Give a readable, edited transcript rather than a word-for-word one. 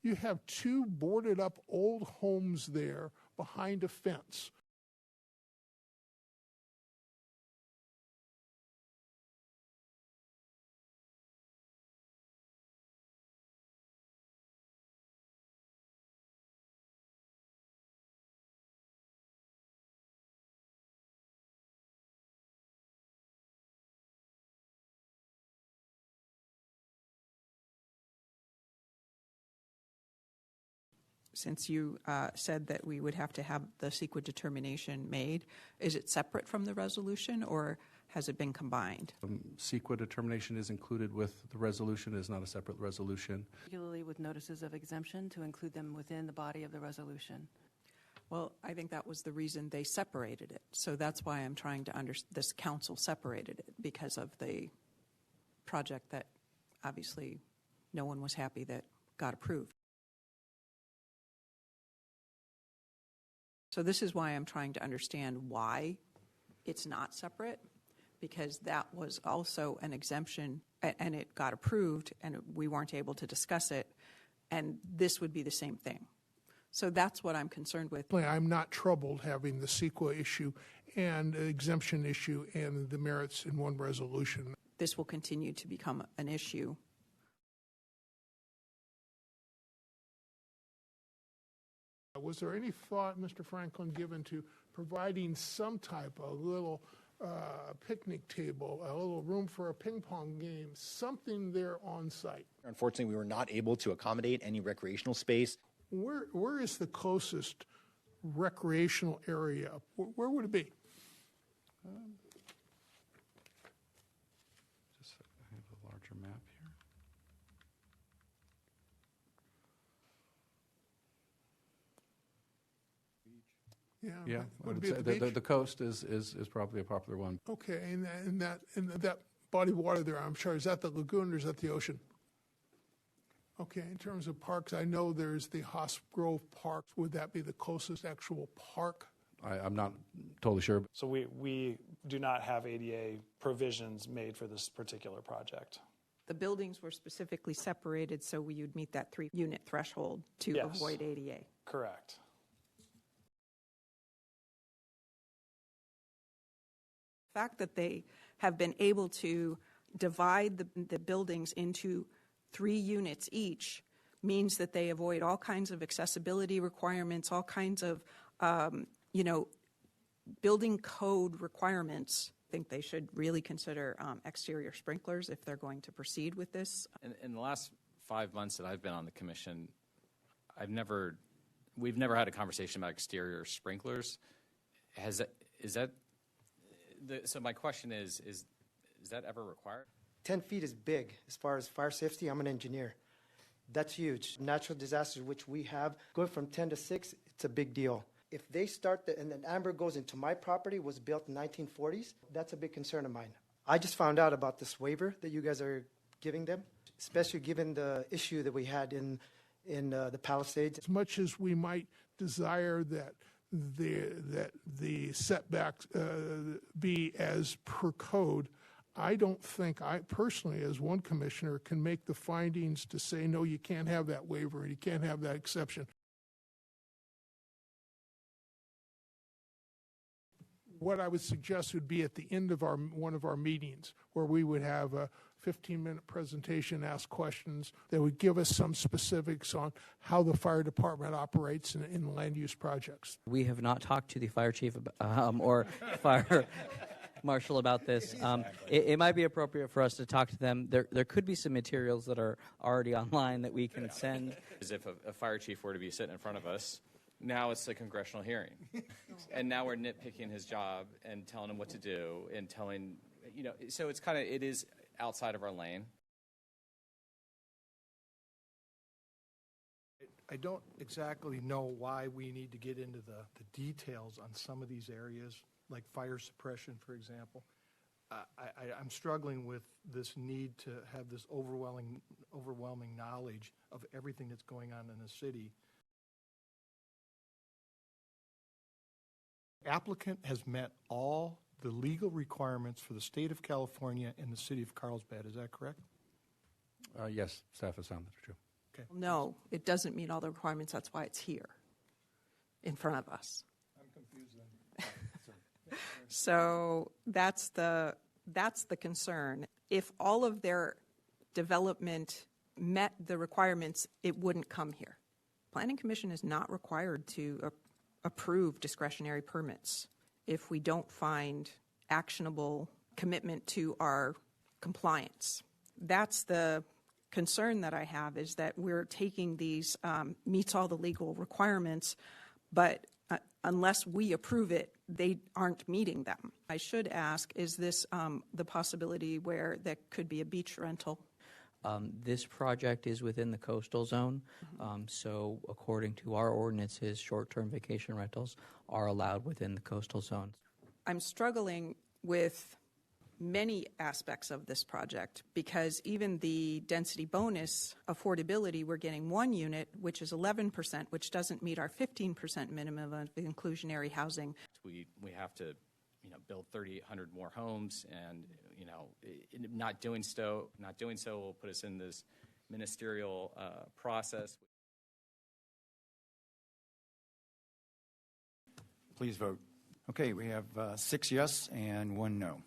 You have two boarded up old homes there behind a fence. Since you said that we would have to have the CEQA determination made, is it separate from the resolution or has it been combined? CEQA determination is included with the resolution, is not a separate resolution. Particularly with notices of exemption, to include them within the body of the resolution. Well, I think that was the reason they separated it. So that's why I'm trying to understand, this council separated it because of the project that obviously no one was happy that got approved. So this is why I'm trying to understand why it's not separate, because that was also an exemption and it got approved and we weren't able to discuss it, and this would be the same thing. So that's what I'm concerned with. I'm not troubled having the CEQA issue and exemption issue and the merits in one resolution. This will continue to become an issue. Was there any thought, Mr. Franklin, given to providing some type of little picnic table, a little room for a ping pong game, something there on site? Unfortunately, we were not able to accommodate any recreational space. Where is the closest recreational area? Where would it be? Just I have a larger map here. Yeah. Would it be at the beach? The coast is probably a popular one. Okay, and that body of water there, I'm sure, is that the lagoon or is that the ocean? Okay, in terms of parks, I know there's the Haas Grove Park. Would that be the closest actual park? I'm not totally sure. So we do not have ADA provisions made for this particular project. The buildings were specifically separated so we would meet that 3-unit threshold to Yes. avoid ADA. Correct. The fact that they have been able to divide the buildings into 3 units each means that they avoid all kinds of accessibility requirements, all kinds of, building code requirements. I think they should really consider exterior sprinklers if they're going to proceed with this. In the last 5 months that I've been on the commission, we've never had a conversation about exterior sprinklers. So my question is that ever required? 10 feet is big as far as fire safety. I'm an engineer. That's huge. Natural disasters, which we have, going from 10 to 6, it's a big deal. If they start, and then amber goes into my property, was built in the 1940s, that's a big concern of mine. I just found out about this waiver that you guys are giving them, especially given the issue that we had in the Palisades. As much as we might desire that the setbacks be as per code, I don't think I personally, as one commissioner, can make the findings to say, no, you can't have that waiver and you can't have that exception. What I would suggest would be at the end of one of our meetings where we would have a 15-minute presentation, ask questions that would give us some specifics on how the fire department operates in land use projects. We have not talked to the fire chief or fire marshal about this. It might be appropriate for us to talk to them. There could be some materials that are already online that we can send. As if a fire chief were to be sitting in front of us. Now it's a congressional hearing. And now we're nitpicking his job and telling him what to do and so it is outside of our lane. I don't exactly know why we need to get into the details on some of these areas, like fire suppression, for example. I'm struggling with this need to have this overwhelming knowledge of everything that's going on in the city. Applicant has met all the legal requirements for the state of California and the city of Carlsbad. Is that correct? Yes, staff has found that true. No, it doesn't meet all the requirements. That's why it's here in front of us. I'm confused then. So that's the concern. If all of their development met the requirements, it wouldn't come here. Planning Commission is not required to approve discretionary permits if we don't find actionable commitment to our compliance. That's the concern that I have, is that we're taking these, meets all the legal requirements, but unless we approve it, they aren't meeting them. I should ask, is this the possibility where there could be a beach rental? This project is within the coastal zone, so according to our ordinances, short-term vacation rentals are allowed within the coastal zone. I'm struggling with many aspects of this project because even the density bonus affordability, we're getting one unit, which is 11%, which doesn't meet our 15% minimum of inclusionary housing. We have to, build 3,800 more homes, and not doing so will put us in this ministerial process. Please vote. Okay, we have 6 yes and 1 no.